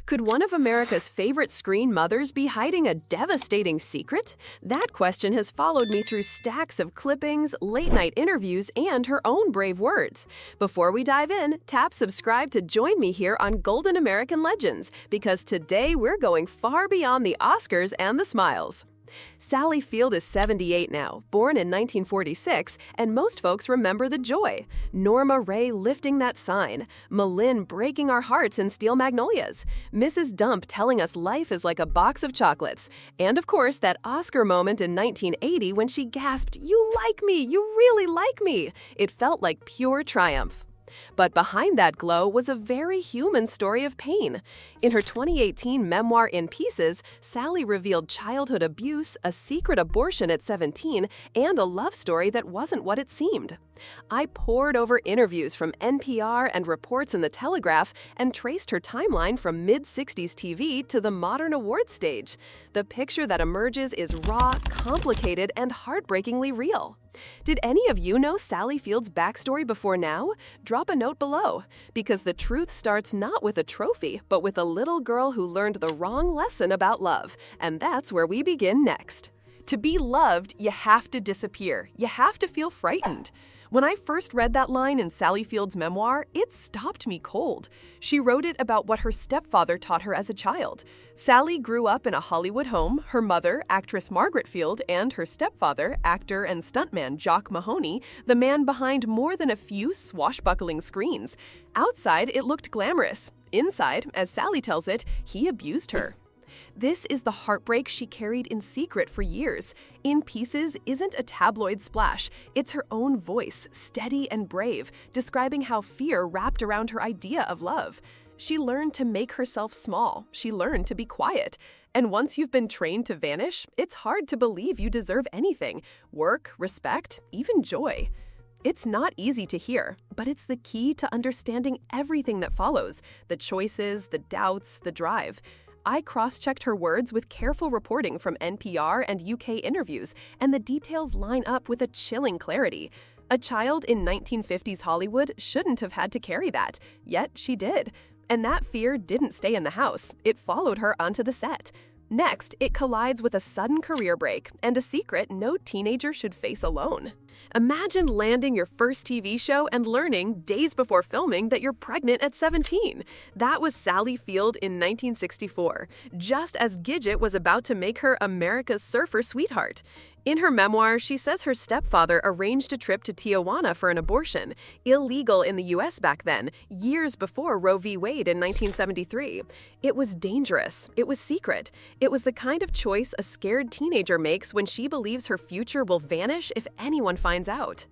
Could one of America's favorite screen mothers be hiding a devastating secret? That question has followed me through stacks of clippings, late-night interviews, and her own brave words. Before we dive in, tap subscribe to join me here on Golden American Legends, because today we're going far beyond the Oscars and the smiles. Sally Field is 78 now, born in 1946, and most folks remember the joy. Norma Rae lifting that sign, Malin breaking our hearts in Steel Magnolias, Mrs. Dump telling us life is like a box of chocolates, and of course that Oscar moment in 1980 when she gasped, "You like me, you really like me." It felt like pure triumph. But behind that glow was a very human story of pain. In her 2018 memoir In Pieces, Sally revealed childhood abuse, a secret abortion at 17, and a love story that wasn't what it seemed. I pored over interviews from NPR and reports in The Telegraph and traced her timeline from mid-60s TV to the modern awards stage. The picture that emerges is raw, complicated, and heartbreakingly real. Did any of you know Sally Field's backstory before now? Drop a note below, because the truth starts not with a trophy, but with a little girl who learned the wrong lesson about love, and that's where we begin next. To be loved, you have to disappear. You have to feel frightened. When I first read that line in Sally Field's memoir, it stopped me cold. She wrote it about what her stepfather taught her as a child. Sally grew up in a Hollywood home. Her mother, actress Margaret Field, and her stepfather, actor and stuntman Jock Mahoney, the man behind more than a few swashbuckling screens. Outside, it looked glamorous. Inside, as Sally tells it, he abused her. This is the heartbreak she carried in secret for years. In Pieces isn't a tabloid splash. It's her own voice, steady and brave, describing how fear wrapped around her idea of love. She learned to make herself small. She learned to be quiet. And once you've been trained to vanish, it's hard to believe you deserve anything: work, respect, even joy. It's not easy to hear, but it's the key to understanding everything that follows: the choices, the doubts, the drive. I cross-checked her words with careful reporting from NPR and UK interviews, and the details line up with a chilling clarity. A child in 1950s Hollywood shouldn't have had to carry that, yet she did. And that fear didn't stay in the house. It followed her onto the set. Next, it collides with a sudden career break and a secret no teenager should face alone. Imagine landing your first TV show and learning days before filming that you're pregnant at 17. That was Sally Field in 1964, just as Gidget was about to make her America's surfer sweetheart. In her memoir, she says her stepfather arranged a trip to Tijuana for an abortion, illegal in the U.S. back then, years before Roe v. Wade in 1973. It was dangerous. It was secret. It was the kind of choice a scared teenager makes when she believes her future will vanish if anyone finds out.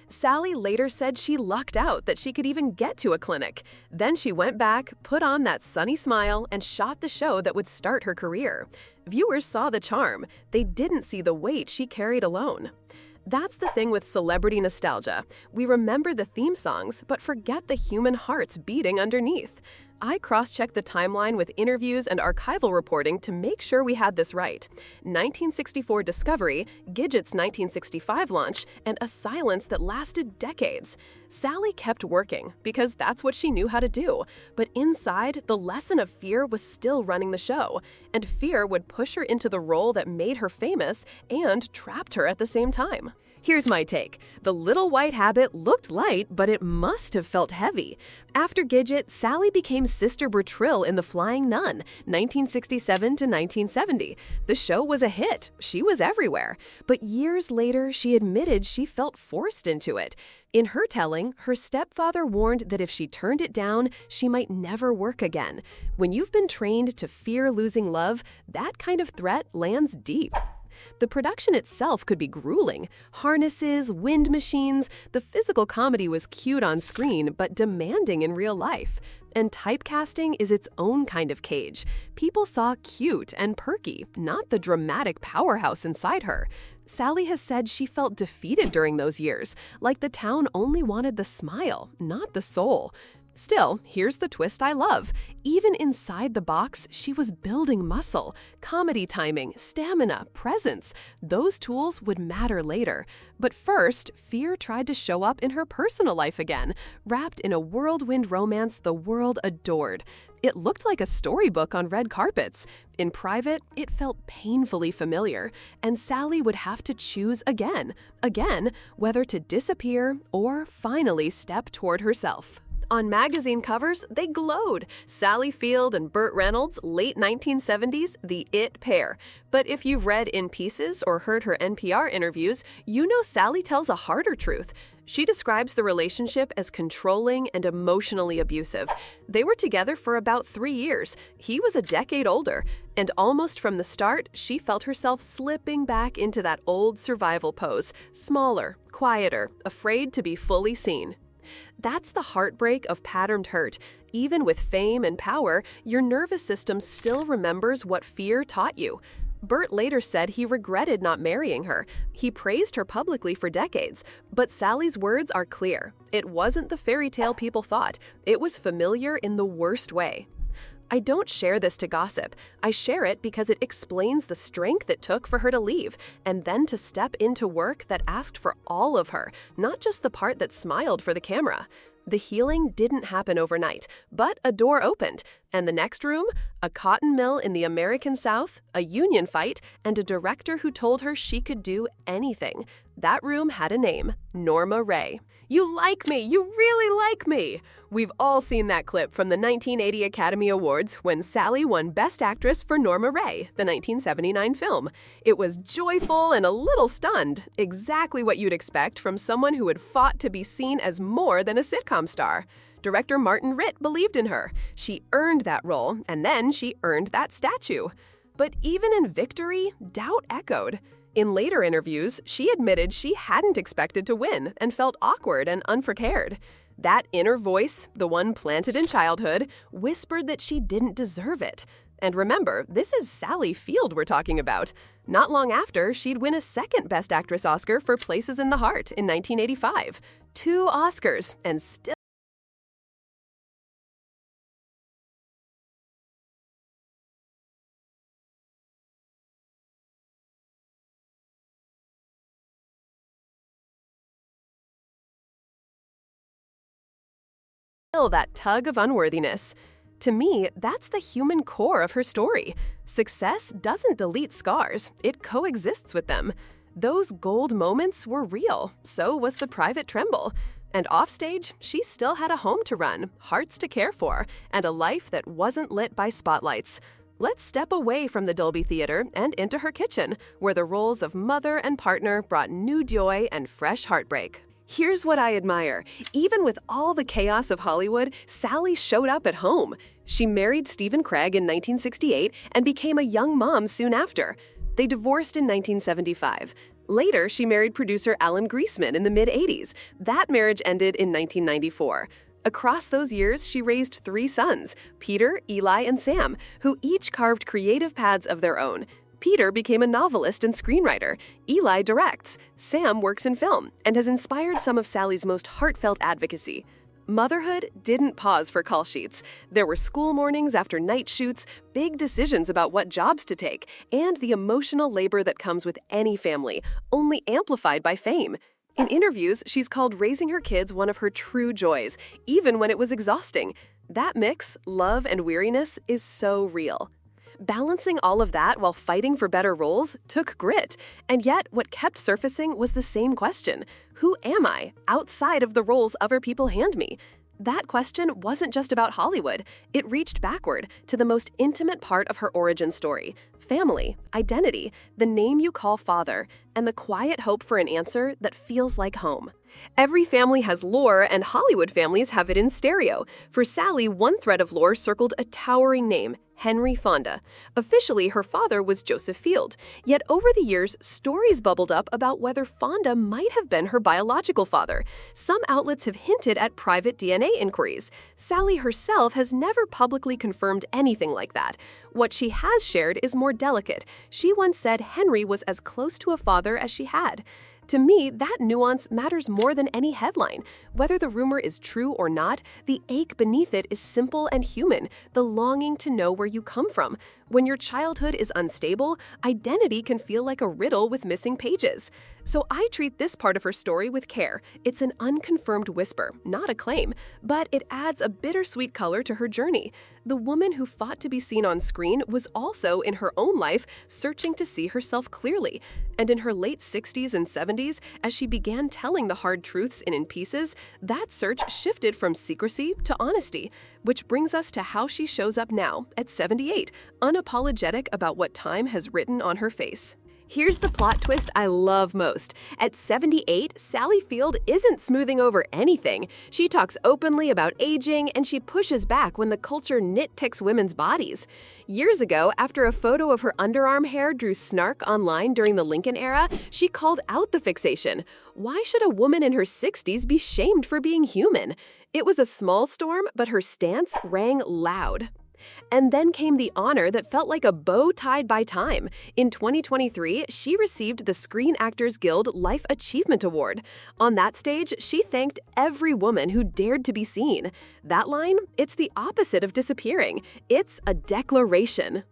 Sally later said she lucked out that she could even get to a clinic. Then she went back, put on that sunny smile, and shot the show that would start her career. Viewers saw the charm. They didn't see the weight she carried alone. That's the thing with celebrity nostalgia. We remember the theme songs, but forget the human hearts beating underneath. I cross-checked the timeline with interviews and archival reporting to make sure we had this right. 1964 discovery, Gidget's 1965 launch, and a silence that lasted decades. Sally kept working because that's what she knew how to do. But inside, the lesson of fear was still running the show, and fear would push her into the role that made her famous and trapped her at the same time. Here's my take. The little white habit looked light, but it must have felt heavy. After Gidget, Sally became Sister Bertrill in The Flying Nun, 1967 to 1970. The show was a hit. She was everywhere. But years later, she admitted she felt forced into it. In her telling, her stepfather warned that if she turned it down, she might never work again. When you've been trained to fear losing love, that kind of threat lands deep. The production itself could be grueling. Harnesses, wind machines, the physical comedy was cute on screen, but demanding in real life. And typecasting is its own kind of cage. People saw cute and perky, not the dramatic powerhouse inside her. Sally has said she felt defeated during those years, like the town only wanted the smile, not the soul. Still, here's the twist I love. Even inside the box, she was building muscle, comedy timing, stamina, presence. Those tools would matter later. But first, fear tried to show up in her personal life again, wrapped in a whirlwind romance the world adored. It looked like a storybook on red carpets. In private, it felt painfully familiar, and Sally would have to choose again, whether to disappear or finally step toward herself. On magazine covers, they glowed. Sally Field and Burt Reynolds, late 1970s, the it pair. But if you've read In Pieces or heard her NPR interviews, you know Sally tells a harder truth. She describes the relationship as controlling and emotionally abusive. They were together for about 3 years. He was a decade older. And almost from the start, she felt herself slipping back into that old survival pose, smaller, quieter, afraid to be fully seen. That's the heartbreak of patterned hurt. Even with fame and power, your nervous system still remembers what fear taught you. Burt later said he regretted not marrying her. He praised her publicly for decades. But Sally's words are clear. It wasn't the fairy tale people thought. It was familiar in the worst way. I don't share this to gossip. I share it because it explains the strength it took for her to leave, and then to step into work that asked for all of her, not just the part that smiled for the camera. The healing didn't happen overnight, but a door opened, and the next room, a cotton mill in the American South, a union fight, and a director who told her she could do anything. That room had a name, Norma Rae. You like me! You really like me! We've all seen that clip from the 1980 Academy Awards when Sally won Best Actress for Norma Rae, the 1979 film. It was joyful and a little stunned, exactly what you'd expect from someone who had fought to be seen as more than a sitcom star. Director Martin Ritt believed in her. She earned that role, and then she earned that statue. But even in victory, doubt echoed. In later interviews, she admitted she hadn't expected to win and felt awkward and unprepared. That inner voice, the one planted in childhood, whispered that she didn't deserve it. And remember, this is Sally Field we're talking about. Not long after, she'd win a second Best Actress Oscar for Places in the Heart in 1985. 2 Oscars, and still that tug of unworthiness. To me, that's the human core of her story. Success doesn't delete scars, it coexists with them. Those gold moments were real, so was the private tremble. And offstage, she still had a home to run, hearts to care for, and a life that wasn't lit by spotlights. Let's step away from the Dolby Theater and into her kitchen, where the roles of mother and partner brought new joy and fresh heartbreak. Here's what I admire. Even with all the chaos of Hollywood, Sally showed up at home. She married Stephen Craig in 1968 and became a young mom soon after. They divorced in 1975. Later, she married producer Alan Greisman in the mid-'80s. That marriage ended in 1994. Across those years, she raised 3 sons, Peter, Eli, and Sam, who each carved creative paths of their own. Peter became a novelist and screenwriter. Eli directs. Sam works in film and has inspired some of Sally's most heartfelt advocacy. Motherhood didn't pause for call sheets. There were school mornings after night shoots, big decisions about what jobs to take, and the emotional labor that comes with any family, only amplified by fame. In interviews, she's called raising her kids one of her true joys, even when it was exhausting. That mix, love and weariness, is so real. Balancing all of that while fighting for better roles took grit, and yet what kept surfacing was the same question: who am I, outside of the roles other people hand me? That question wasn't just about Hollywood. It reached backward to the most intimate part of her origin story: family, identity, the name you call father, and the quiet hope for an answer that feels like home. Every family has lore, and Hollywood families have it in stereo. For Sally, one thread of lore circled a towering name: Henry Fonda. Officially, her father was Joseph Field. Yet over the years, stories bubbled up about whether Fonda might have been her biological father. Some outlets have hinted at private DNA inquiries. Sally herself has never publicly confirmed anything like that. What she has shared is more delicate. She once said Henry was as close to a father as she had. To me, that nuance matters more than any headline. Whether the rumor is true or not, the ache beneath it is simple and human, the longing to know where you come from. When your childhood is unstable, identity can feel like a riddle with missing pages. So I treat this part of her story with care. It's an unconfirmed whisper, not a claim, but it adds a bittersweet color to her journey. The woman who fought to be seen on screen was also, in her own life, searching to see herself clearly. And in her late 60s and 70s, as she began telling the hard truths in pieces, that search shifted from secrecy to honesty. Which brings us to how she shows up now, at 78, unapologetic about what time has written on her face. Here's the plot twist I love most. At 78, Sally Field isn't smoothing over anything. She talks openly about aging, and she pushes back when the culture nitpicks women's bodies. Years ago, after a photo of her underarm hair drew snark online during the Lincoln era, she called out the fixation. Why should a woman in her 60s be shamed for being human? It was a small storm, but her stance rang loud. And then came the honor that felt like a bow tied by time. In 2023, she received the Screen Actors Guild Life Achievement Award. On that stage, she thanked every woman who dared to be seen. That line, it's the opposite of disappearing. It's a declaration.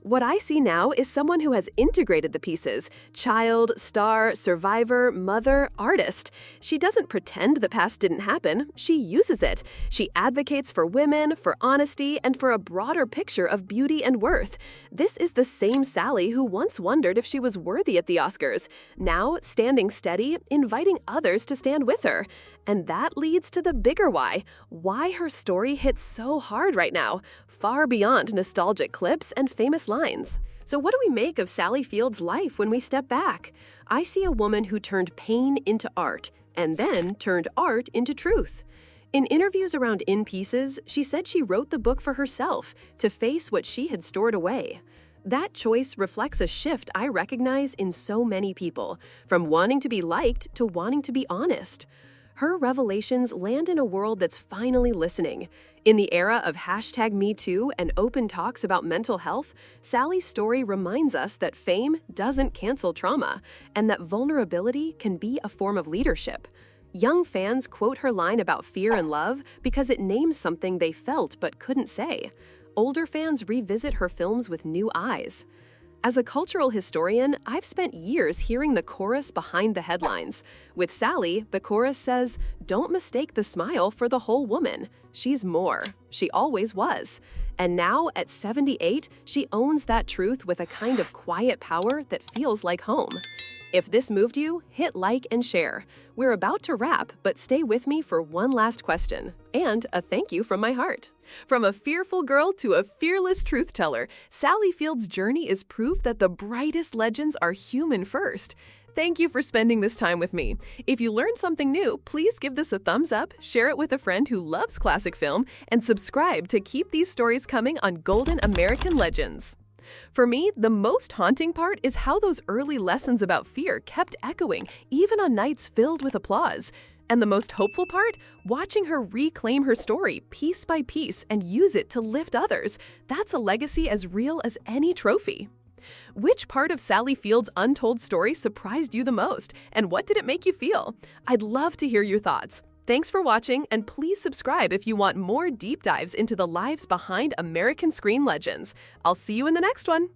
What I see now is someone who has integrated the pieces: child, star, survivor, mother, artist. She doesn't pretend the past didn't happen, she uses it. She advocates for women, for honesty, and for a broader picture of beauty and worth. This is the same Sally who once wondered if she was worthy at the Oscars, now standing steady, inviting others to stand with her. And that leads to the bigger why her story hits so hard right now, far beyond nostalgic clips and famous lines. So what do we make of Sally Field's life when we step back? I see a woman who turned pain into art, and then turned art into truth. In interviews around In Pieces, she said she wrote the book for herself, to face what she had stored away. That choice reflects a shift I recognize in so many people, from wanting to be liked to wanting to be honest. Her revelations land in a world that's finally listening. In the era of #MeToo and open talks about mental health, Sally's story reminds us that fame doesn't cancel trauma, and that vulnerability can be a form of leadership. Young fans quote her line about fear and love because it names something they felt but couldn't say. Older fans revisit her films with new eyes. As a cultural historian, I've spent years hearing the chorus behind the headlines. With Sally, the chorus says, "Don't mistake the smile for the whole woman. She's more. She always was." And now, at 78, she owns that truth with a kind of quiet power that feels like home. If this moved you, hit like and share. We're about to wrap, but stay with me for one last question, and a thank you from my heart. From a fearful girl to a fearless truth teller, Sally Field's journey is proof that the brightest legends are human first. Thank you for spending this time with me. If you learned something new, please give this a thumbs up, share it with a friend who loves classic film, and subscribe to keep these stories coming on Golden American Legends. For me, the most haunting part is how those early lessons about fear kept echoing, even on nights filled with applause. And the most hopeful part? Watching her reclaim her story piece by piece and use it to lift others. That's a legacy as real as any trophy. Which part of Sally Field's untold story surprised you the most, and what did it make you feel? I'd love to hear your thoughts. Thanks for watching, and please subscribe if you want more deep dives into the lives behind American screen legends. I'll see you in the next one.